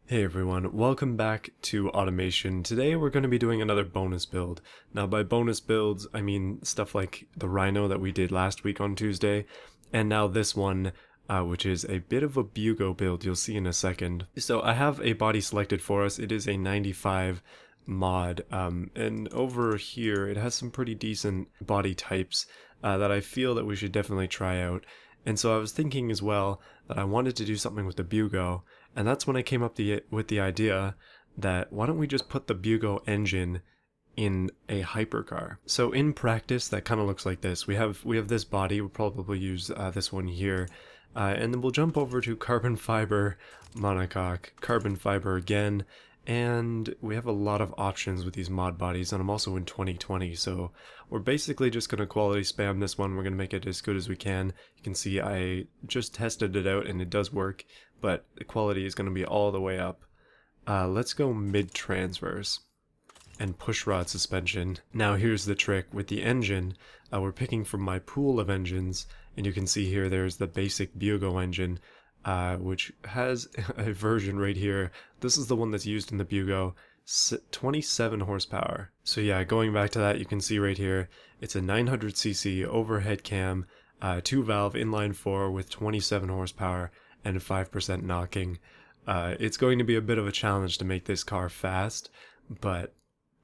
Hey everyone, welcome back to Automation. Today we're going to be doing another bonus build. Now by bonus builds, I mean stuff like the Rhino that we did last week on Tuesday, and now this one, which is a bit of a Bugo build, you'll see in a second. So I have a body selected for us. It is a 95 mod, and over here it has some pretty decent body types that I feel that we should definitely try out. And so I was thinking as well that I wanted to do something with the Bugo, and that's when I came up with the idea that why don't we just put the Bugo engine in a hypercar. So in practice that kind of looks like this. We have this body, we'll probably use this one here, and then we'll jump over to carbon fiber monocoque, carbon fiber again, and we have a lot of options with these mod bodies, and I'm also in 2020, so we're basically just going to quality spam this one. We're going to make it as good as we can. You can see I just tested it out and it does work, but the quality is going to be all the way up. Let's go mid-transverse and push rod suspension. Now here's the trick with the engine. We're picking from my pool of engines, and you can see here there's the basic Bugo engine, which has a version right here. This is the one that's used in the Bugo, 27 horsepower. So yeah, going back to that, you can see right here, it's a 900cc overhead cam, 2-valve inline 4 with 27 horsepower and 5% knocking. It's going to be a bit of a challenge to make this car fast, but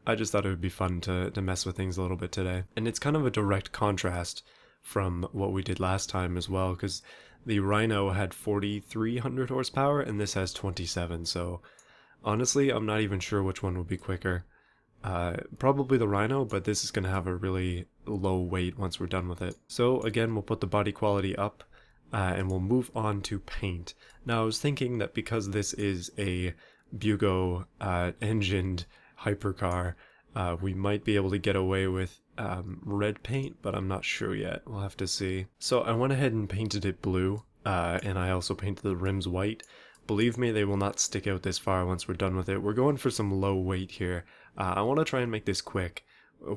I just thought it would be fun to mess with things a little bit today. And it's kind of a direct contrast from what we did last time as well, because the Rhino had 4,300 horsepower and this has 27, so honestly I'm not even sure which one would be quicker. Probably the Rhino, but this is going to have a really low weight once we're done with it. So again, we'll put the body quality up, and we'll move on to paint. Now I was thinking that because this is a Bugo engined hypercar, we might be able to get away with red paint, but I'm not sure yet. We'll have to see. So I went ahead and painted it blue, and I also painted the rims white. Believe me, they will not stick out this far once we're done with it. We're going for some low weight here. I want to try and make this quick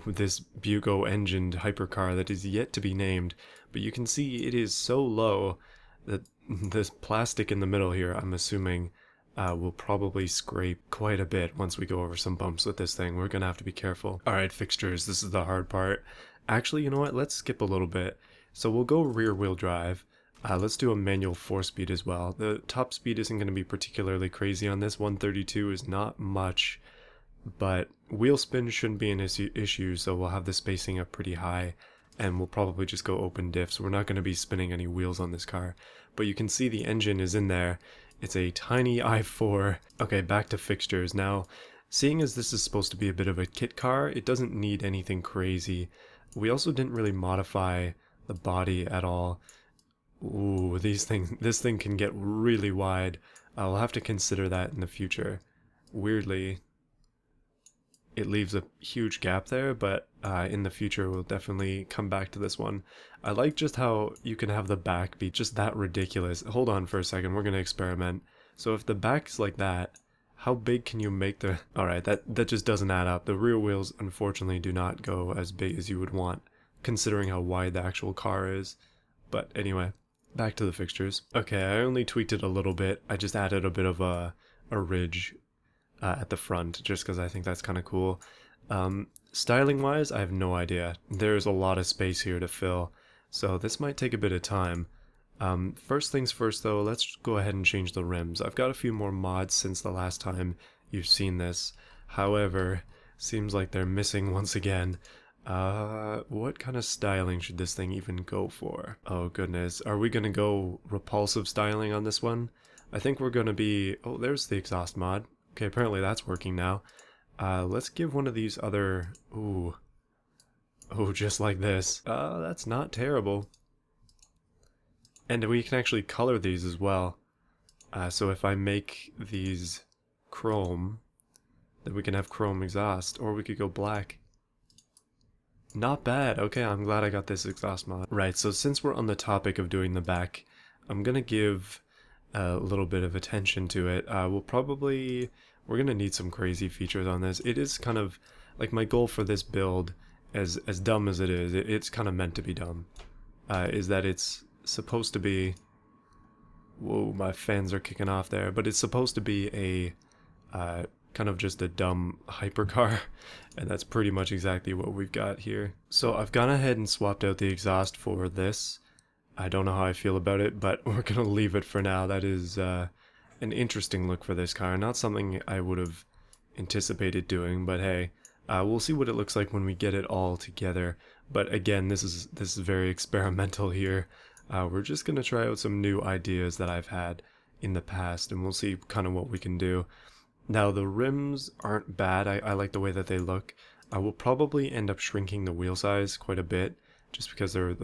with this Bugo engined hypercar that is yet to be named, but you can see it is so low that this plastic in the middle here, I'm assuming, will probably scrape quite a bit once we go over some bumps with this thing. We're gonna have to be careful. Alright, fixtures, this is the hard part. Actually, you know what, let's skip a little bit. So we'll go rear wheel drive. Let's do a manual 4-speed as well. The top speed isn't going to be particularly crazy on this. 132 is not much, but wheel spin shouldn't be an issue, so we'll have the spacing up pretty high, and we'll probably just go open diffs. We're not going to be spinning any wheels on this car, but you can see the engine is in there. It's a tiny i4. Okay, back to fixtures. Now, seeing as this is supposed to be a bit of a kit car, it doesn't need anything crazy. We also didn't really modify the body at all. Ooh, this thing can get really wide. I'll have to consider that in the future. Weirdly, it leaves a huge gap there, but in the future we'll definitely come back to this one. I like just how you can have the back be just that ridiculous. Hold on for a second, we're gonna experiment. So if the back is like that, how big can you make the... Alright, that just doesn't add up. The rear wheels unfortunately do not go as big as you would want, considering how wide the actual car is. But anyway, back to the fixtures. Okay, I only tweaked it a little bit. I just added a bit of a ridge at the front, just because I think that's kind of cool. Styling wise, I have no idea. There's a lot of space here to fill, so this might take a bit of time. First things first though, let's go ahead and change the rims. I've got a few more mods since the last time you've seen this. However, seems like they're missing once again. What kind of styling should this thing even go for? Oh goodness, are we gonna go repulsive styling on this one? I think we're gonna be... Oh, there's the exhaust mod. Okay, apparently that's working now. Let's give one of these other... Ooh. Oh, just like this. That's not terrible. And we can actually color these as well. So if I make these chrome, then we can have chrome exhaust, or we could go black. Not bad. Okay, I'm glad I got this exhaust mod. Right, so since we're on the topic of doing the back, I'm gonna give a little bit of attention to it. We're gonna need some crazy features on this. It is kind of like my goal for this build, as dumb as it is, it's kind of meant to be dumb, is that it's supposed to be Whoa, my fans are kicking off there, but it's supposed to be a kind of just a dumb hypercar, and that's pretty much exactly what we've got here. So I've gone ahead and swapped out the exhaust for this. I don't know how I feel about it, but we're gonna leave it for now. That is an interesting look for this car. Not something I would have anticipated doing, but hey, we'll see what it looks like when we get it all together. But again, this is very experimental here. We're just gonna try out some new ideas that I've had in the past, and we'll see kind of what we can do. Now the rims aren't bad. I like the way that they look. I will probably end up shrinking the wheel size quite a bit, just because they're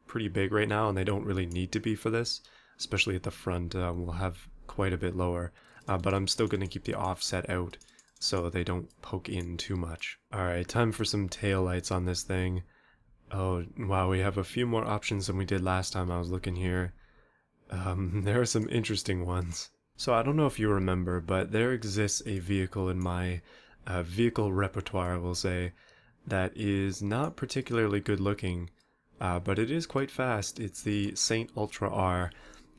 pretty big right now, and they don't really need to be for this. Especially at the front, we'll have quite a bit lower. But I'm still going to keep the offset out, so they don't poke in too much. Alright, time for some tail lights on this thing. Oh, wow, we have a few more options than we did last time I was looking here. There are some interesting ones. So I don't know if you remember, but there exists a vehicle in my vehicle repertoire, we'll say, that is not particularly good looking, but it is quite fast. It's the Saint Ultra R,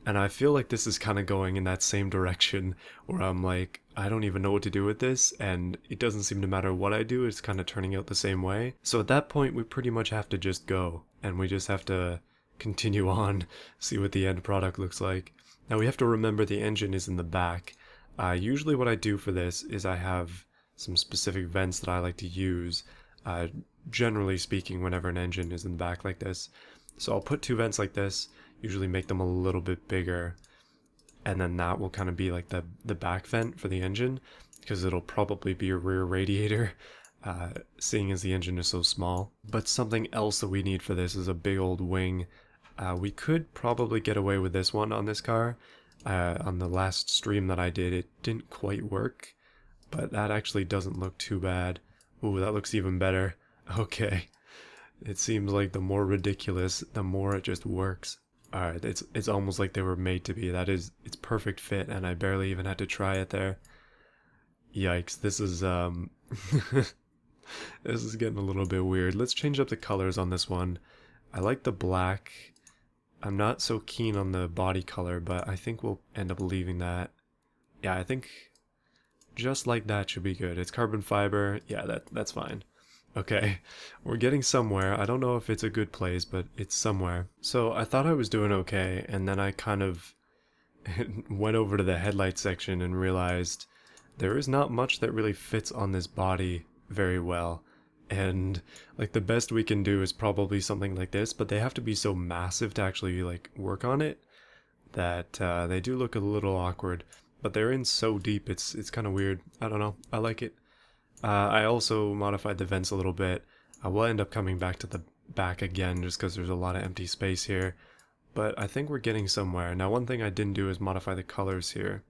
and I feel like this is kind of going in that same direction, where I'm like, I don't even know what to do with this, and it doesn't seem to matter what I do, it's kind of turning out the same way. So at that point, we pretty much have to just go, and we just have to continue on, see what the end product looks like. Now we have to remember the engine is in the back. Usually what I do for this is I have some specific vents that I like to use, generally speaking, whenever an engine is in the back like this. So I'll put two vents like this, usually make them a little bit bigger, and then that will kind of be like the back vent for the engine, because it'll probably be a rear radiator, seeing as the engine is so small. But something else that we need for this is a big old wing. We could probably get away with this one on this car. On the last stream that I did, it didn't quite work, but that actually doesn't look too bad. Ooh, that looks even better. Okay. It seems like the more ridiculous, the more it just works. Alright, it's almost like they were made to be. It's perfect fit, and I barely even had to try it there. Yikes, this is, this is getting a little bit weird. Let's change up the colors on this one. I like the black. I'm not so keen on the body color, but I think we'll end up leaving that. Yeah, I think just like that should be good. It's carbon fiber. Yeah, that's fine. Okay, we're getting somewhere. I don't know if it's a good place, but it's somewhere. So I thought I was doing okay, and then I kind of went over to the headlight section and realized there is not much that really fits on this body very well. And like the best we can do is probably something like this, but they have to be so massive to actually like work on it that they do look a little awkward. But they're in so deep, it's kind of weird. I don't know. I like it. I also modified the vents a little bit. I will end up coming back to the back again just because there's a lot of empty space here. But I think we're getting somewhere. Now one thing I didn't do is modify the colors here,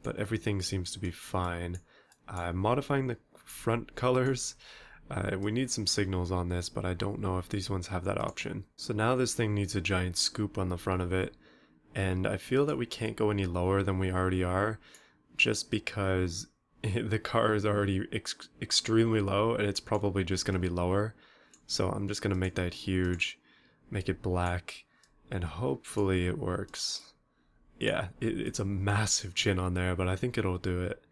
but everything seems to be fine. Modifying the front colors, we need some signals on this, but I don't know if these ones have that option. So now this thing needs a giant scoop on the front of it, and I feel that we can't go any lower than we already are, just because the car is already extremely low, and it's probably just going to be lower. So I'm just going to make that huge, make it black, and hopefully it works. Yeah, it's a massive chin on there, but I think it'll do it.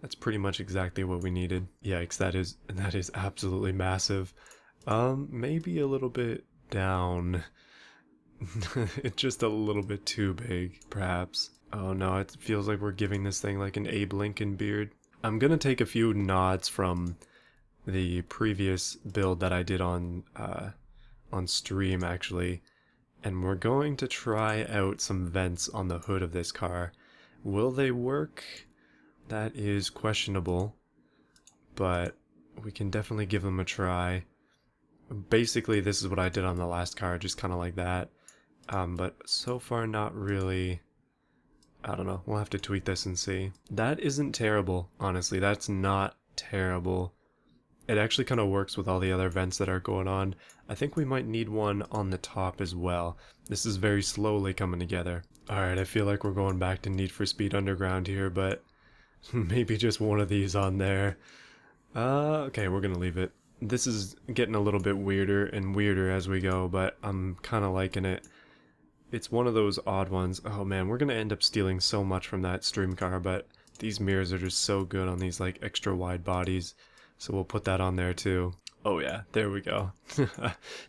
That's pretty much exactly what we needed. Yikes, that is absolutely massive. Maybe a little bit down. It's just a little bit too big, perhaps. Oh no, it feels like we're giving this thing like an Abe Lincoln beard. I'm gonna take a few nods from the previous build that I did on stream, actually. And we're going to try out some vents on the hood of this car. Will they work? That is questionable, but we can definitely give them a try. Basically, this is what I did on the last car, just kind of like that. But so far, not really. I don't know. We'll have to tweak this and see. That isn't terrible, honestly. That's not terrible. It actually kind of works with all the other vents that are going on. I think we might need one on the top as well. This is very slowly coming together. Alright, I feel like we're going back to Need for Speed Underground here, but maybe just one of these on there. Okay, we're gonna leave it. This is getting a little bit weirder and weirder as we go, but I'm kind of liking it. It's one of those odd ones. Oh man, we're gonna end up stealing so much from that stream car, but these mirrors are just so good on these like extra wide bodies. So we'll put that on there too. Oh yeah, there we go.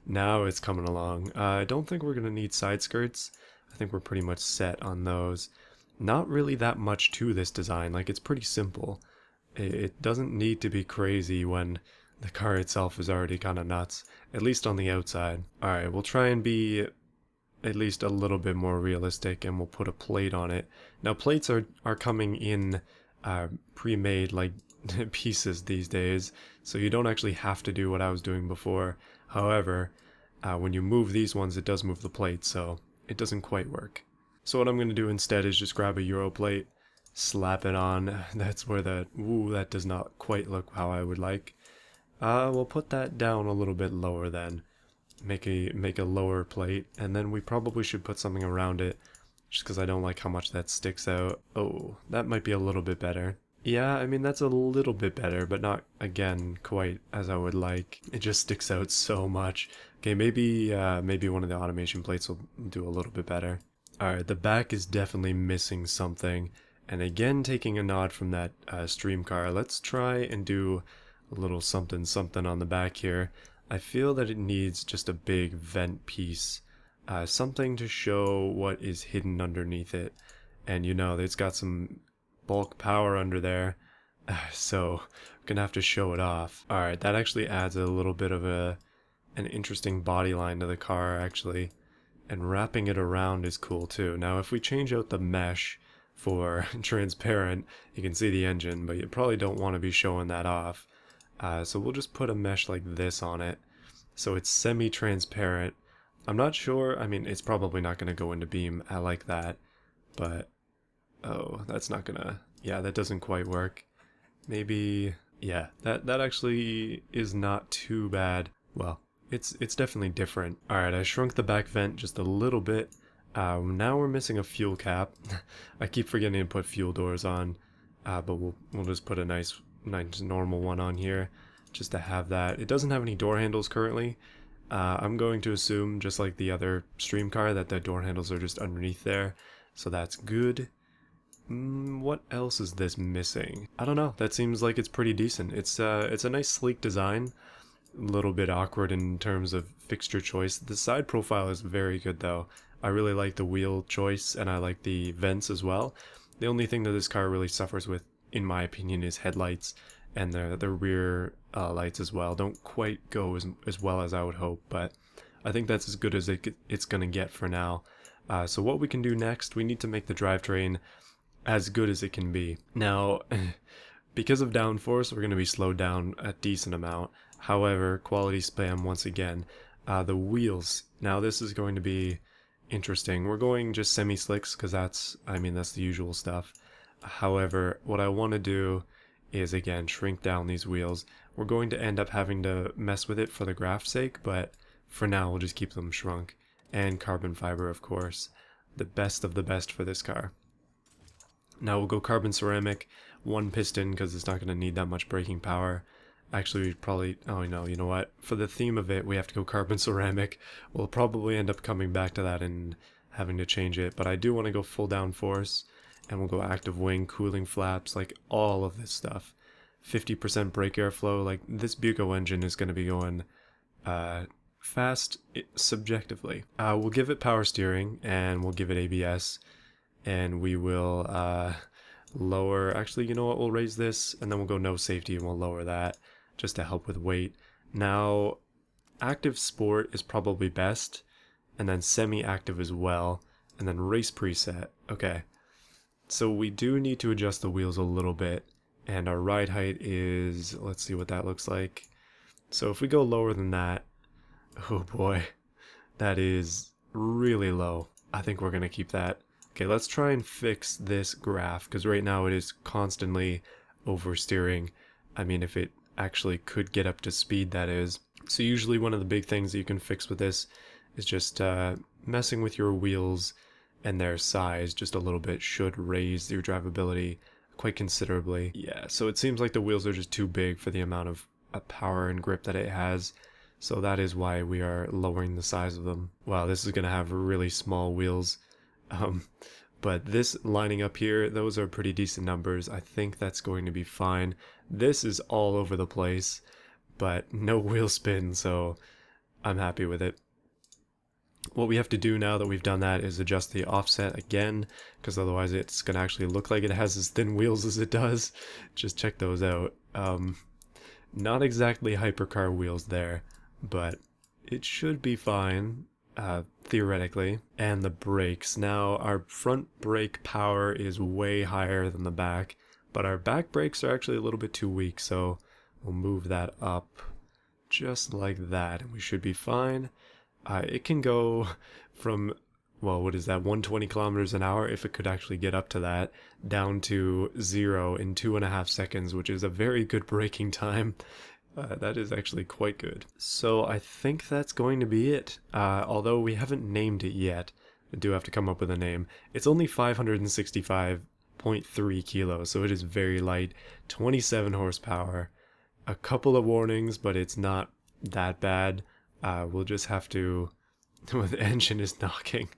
Now it's coming along. I don't think we're gonna need side skirts. I think we're pretty much set on those. Not really that much to this design, like it's pretty simple. It doesn't need to be crazy when the car itself is already kind of nuts, at least on the outside. Alright, we'll try and be at least a little bit more realistic, and we'll put a plate on it. Now plates are coming in pre-made like pieces these days, so you don't actually have to do what I was doing before. However, when you move these ones, it does move the plate, so it doesn't quite work. So what I'm going to do instead is just grab a Euro plate, slap it on. That's where that does not quite look how I would like. We'll put that down a little bit lower then. Make a lower plate, and then we probably should put something around it, just because I don't like how much that sticks out. Oh, that might be a little bit better. Yeah, I mean that's a little bit better, but not, again, quite as I would like. It just sticks out so much. Okay, maybe one of the automation plates will do a little bit better. Alright, the back is definitely missing something, and again taking a nod from that stream car, let's try and do a little something something on the back here. I feel that it needs just a big vent piece, something to show what is hidden underneath it. And you know, it's got some bulk power under there, so I'm gonna have to show it off. Alright, that actually adds a little bit of an interesting body line to the car actually, and wrapping it around is cool too. Now if we change out the mesh for transparent, you can see the engine, but you probably don't want to be showing that off. So we'll just put a mesh like this on it, so it's semi-transparent. I'm not sure, I mean it's probably not going to go into beam, I like that, but oh, that's not gonna, yeah, that doesn't quite work. Maybe, yeah, that actually is not too bad. Well, it's definitely different. Alright, I shrunk the back vent just a little bit. Now we're missing a fuel cap. I keep forgetting to put fuel doors on, but we'll just put a nice normal one on here just to have that. It doesn't have any door handles currently. I'm going to assume, just like the other stream car, that the door handles are just underneath there, so that's good. What else is this missing? I don't know. That seems like it's pretty decent. It's a nice sleek design. A little bit awkward in terms of fixture choice. The side profile is very good though. I really like the wheel choice, and I like the vents as well. The only thing that this car really suffers with, in my opinion, is headlights, and the rear lights as well don't quite go as well as I would hope, but I think that's as good as it's gonna get for now. So what we can do next, we need to make the drivetrain as good as it can be. Now, because of downforce, we're going to be slowed down a decent amount. However, quality spam once again. The wheels. Now this is going to be interesting. We're going just semi-slicks because that's the usual stuff. However, what I want to do is, again, shrink down these wheels. We're going to end up having to mess with it for the graph's sake, but for now we'll just keep them shrunk. And carbon fiber, of course. The best of the best for this car. Now we'll go carbon ceramic, one piston because it's not going to need that much braking power. Actually, we'd probably, oh no, you know what? For the theme of it, we have to go carbon ceramic. We'll probably end up coming back to that and having to change it, but I do want to go full downforce, and we'll go active wing, cooling flaps, like all of this stuff. 50% brake airflow, like this Bugo engine is going to be going fast subjectively. We'll give it power steering, and we'll give it ABS. And we will lower, actually, you know what, we'll raise this, and then we'll go no safety, and we'll lower that, just to help with weight. Now, active sport is probably best, and then semi-active as well, and then race preset. Okay, so we do need to adjust the wheels a little bit, and our ride height is, let's see what that looks like. So if we go lower than that, oh boy, that is really low. I think we're going to keep that. Okay, let's try and fix this graph, because right now it is constantly oversteering. I mean, if it actually could get up to speed, that is. So usually one of the big things that you can fix with this is just messing with your wheels and their size just a little bit should raise your drivability quite considerably. Yeah, so it seems like the wheels are just too big for the amount of power and grip that it has. so that is why we are lowering the size of them. Wow, this is going to have really small wheels. Um, but this lining up here, those are pretty decent numbers. I think that's going to be fine. This is all over the place, but no wheel spin, so I'm happy with it. What we have to do now that we've done that is adjust the offset again, because otherwise it's going to actually look like it has as thin wheels as it does. Just check those out. Not exactly hypercar wheels there, but it should be fine, theoretically. And the brakes. Now, our front brake power is way higher than the back, but our back brakes are actually a little bit too weak, so we'll move that up just like that, and we should be fine. It can go from, well, what is that, 120 kilometers an hour, if it could actually get up to that, down to 0 in 2.5 seconds, which is a very good braking time. That is actually quite good. So I think that's going to be it. Although we haven't named it yet, I do have to come up with a name. It's only 565.3 kilos, so it is very light, 27 horsepower. A couple of warnings, but it's not that bad. We'll just have to, well, the engine is knocking.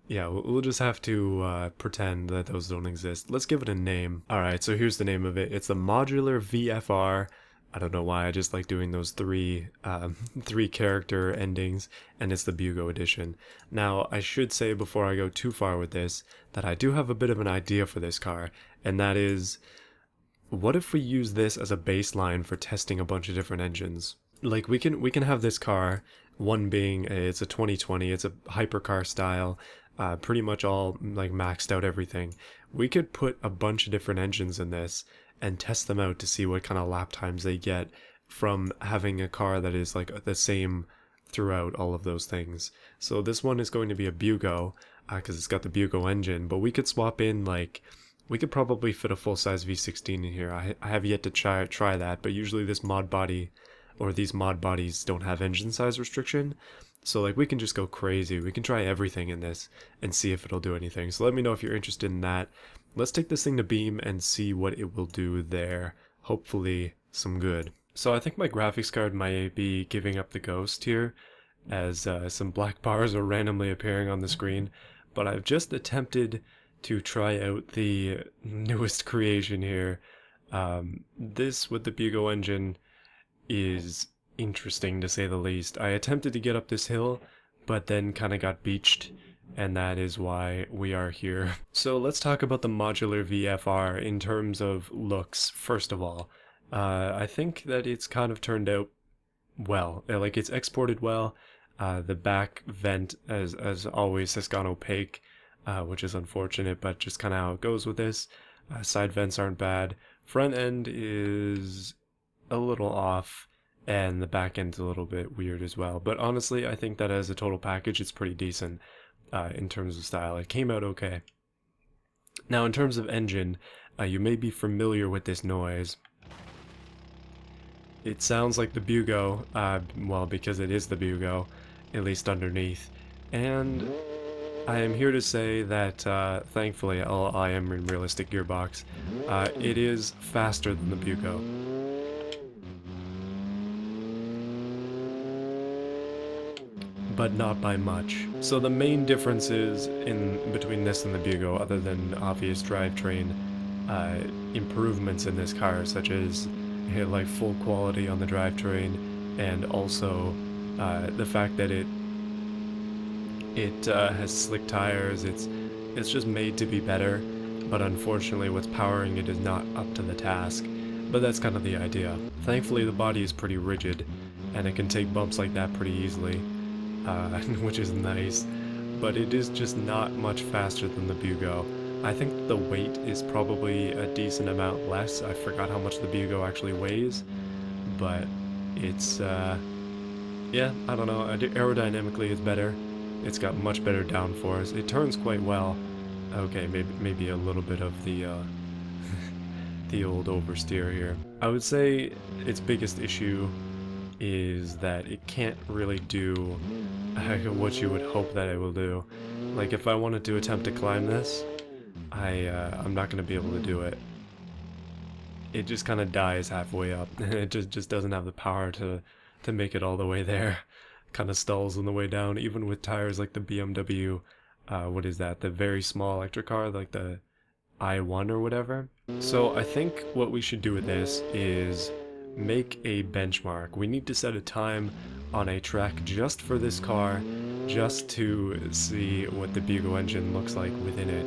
Yeah, we'll just have to pretend that those don't exist. Let's give it a name. Alright, so here's the name of it. It's the Modular VFR. I don't know why, I just like doing those three character endings, and it's the Bugo edition. Now, I should say before I go too far with this, that I do have a bit of an idea for this car, and that is, what if we use this as a baseline for testing a bunch of different engines? Like, we can have this car, one being it's a 2020, it's a hypercar style, pretty much all like maxed out everything. We could put a bunch of different engines in this and test them out to see what kind of lap times they get from having a car that is like the same throughout all of those things. So this one is going to be a Bugo, because it's got the Bugo engine, but we could swap in, like, we could probably fit a full-size V16 in here. I have yet to try that, but usually this mod body, or these mod bodies, don't have engine size restriction. So like, we can just go crazy. We can try everything in this and see if it'll do anything. So let me know if you're interested in that. Let's take this thing to Beam and see what it will do there. Hopefully some good. So I think my graphics card might be giving up the ghost here, as some black bars are randomly appearing on the screen. But I've just attempted to try out the newest creation here. This with the Bugo engine is interesting, to say the least. I attempted to get up this hill, but then kind of got beached, and that is why we are here. So let's talk about the Modular VFR in terms of looks, first of all. I think that it's kind of turned out well. Like, it's exported well. The back vent, as always, has gone opaque, which is unfortunate, but just kind of how it goes with this. Side vents aren't bad. Front end is a little off, and the back end's a little bit weird as well. But honestly, I think that as a total package, it's pretty decent in terms of style. It came out okay. Now, in terms of engine, you may be familiar with this noise. It sounds like the Bugo, well, because it is the Bugo, at least underneath. And I am here to say that, thankfully, I am in realistic gearbox. It is faster than the Bugo. But not by much. So the main differences between this and the Bugo, other than obvious drivetrain improvements in this car, such as like full quality on the drivetrain, and also the fact that it has slick tires. It's just made to be better, but unfortunately what's powering it is not up to the task. But that's kind of the idea. Thankfully the body is pretty rigid, and it can take bumps like that pretty easily. Which is nice, but it is just not much faster than the Bugo. I think the weight is probably a decent amount less. I forgot how much the Bugo actually weighs, but it's, yeah, I don't know, aerodynamically it's better. It's got much better downforce. It turns quite well. Okay, maybe a little bit of the, the old oversteer here. I would say its biggest issue is that it can't really do what you would hope that it will do. Like, if I wanted to attempt to climb this, I'm not going to be able to do it. It just kind of dies halfway up. It just doesn't have the power to to make it all the way there. Kind of stalls on the way down, even with tires like the BMW, what is that, the very small electric car, like the I1 or whatever. So I think what we should do with this is make a benchmark. We need to set a time on a track just for this car, just to see what the Bugo engine looks like within it.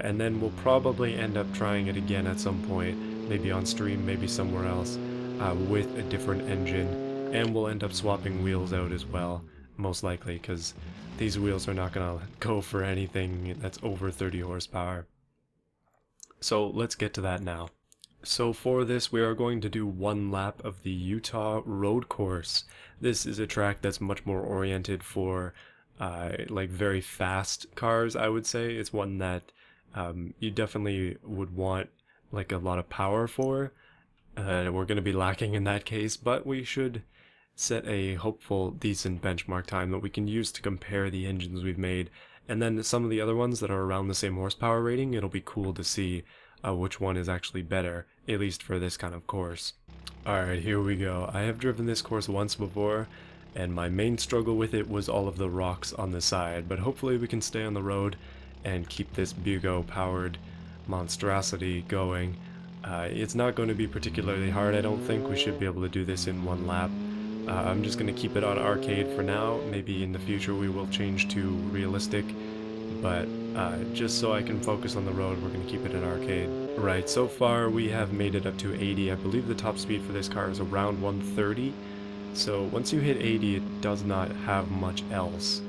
And then we'll probably end up trying it again at some point, maybe on stream, maybe somewhere else, with a different engine, and we'll end up swapping wheels out as well, most likely, because these wheels are not going to go for anything that's over 30 horsepower. So let's get to that now. So for this, we are going to do one lap of the Utah road course. This is a track that's much more oriented for like very fast cars, I would say. It's one that you definitely would want like a lot of power for. We're going to be lacking in that case, but we should set a hopeful decent benchmark time that we can use to compare the engines we've made. And then some of the other ones that are around the same horsepower rating, it'll be cool to see which one is actually better, at least for this kind of course. Alright, here we go. I have driven this course once before, and my main struggle with it was all of the rocks on the side, but hopefully we can stay on the road and keep this Bugo powered monstrosity going. It's not going to be particularly hard. I don't think we should be able to do this in one lap. I'm just going to keep it on arcade for now. Maybe in the future we will change to realistic, but just so I can focus on the road, we're going to keep it in arcade. Right, so far we have made it up to 80. I believe the top speed for this car is around 130. So once you hit 80, it does not have much else.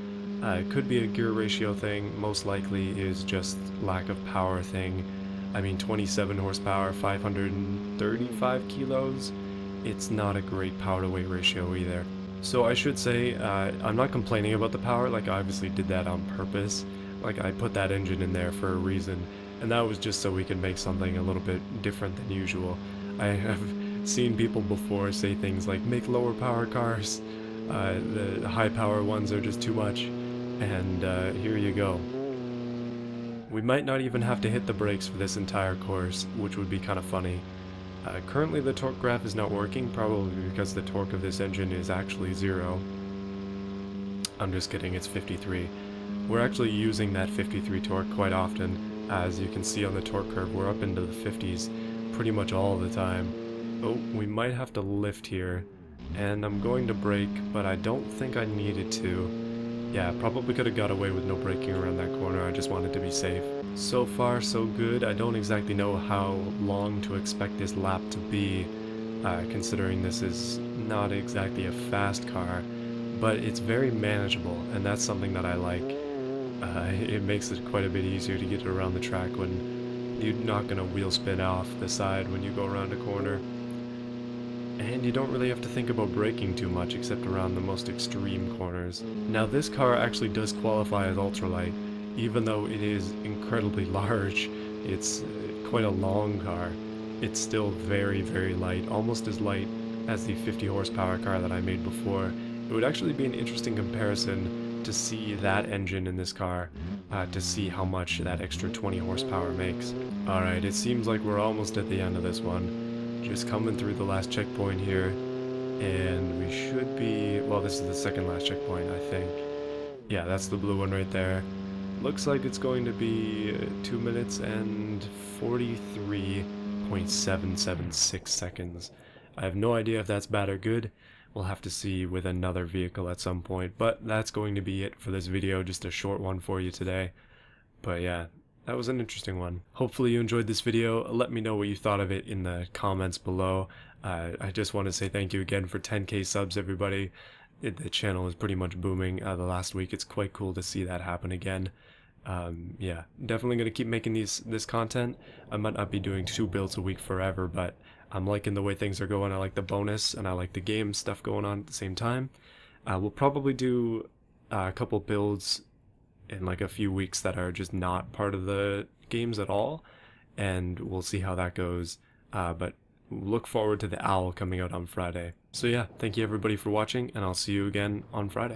It could be a gear ratio thing, most likely is just lack of power thing. I mean, 27 horsepower, 535 kilos. It's not a great power to weight ratio either. So I should say, I'm not complaining about the power, like I obviously did that on purpose. Like I put that engine in there for a reason, and that was just so we could make something a little bit different than usual. I have seen people before say things like, make lower power cars, the high power ones are just too much, and here you go. We might not even have to hit the brakes for this entire course, which would be kind of funny. Currently the torque graph is not working, probably because the torque of this engine is actually 0. I'm just kidding, it's 53. We're actually using that 53 torque quite often. As you can see on the torque curve, we're up into the 50s pretty much all the time. Oh, we might have to lift here, and I'm going to brake, but I don't think I needed to. Yeah, probably could have got away with no braking around that corner, I just wanted to be safe. So far so good. I don't exactly know how long to expect this lap to be, considering this is not exactly a fast car, but it's very manageable, and that's something that I like. It makes it quite a bit easier to get around the track when you're not going to wheel spin off the side when you go around a corner. And you don't really have to think about braking too much except around the most extreme corners. Now this car actually does qualify as ultralight, even though it is incredibly large. It's quite a long car. It's still very, very light, almost as light as the 50 horsepower car that I made before. It would actually be an interesting comparison to see that engine in this car, to see how much that extra 20 horsepower makes. Alright, it seems like we're almost at the end of this one. Just coming through the last checkpoint here, and we should be, well, this is the second last checkpoint, I think. Yeah, that's the blue one right there. Looks like it's going to be 2 minutes and 43.776 seconds. I have no idea if that's bad or good. We'll have to see with another vehicle at some point, but that's going to be it for this video, just a short one for you today. But yeah, that was an interesting one. Hopefully you enjoyed this video. Let me know what you thought of it in the comments below. I just want to say thank you again for 10k subs, everybody. The channel is pretty much booming the last week. It's quite cool to see that happen again. Yeah, definitely going to keep making this content. I might not be doing 2 builds a week forever, but I'm liking the way things are going. I like the bonus, and I like the game stuff going on at the same time. We'll probably do a couple builds in like a few weeks that are just not part of the games at all, and we'll see how that goes. But look forward to the owl coming out on Friday. So yeah, thank you everybody for watching, and I'll see you again on Friday.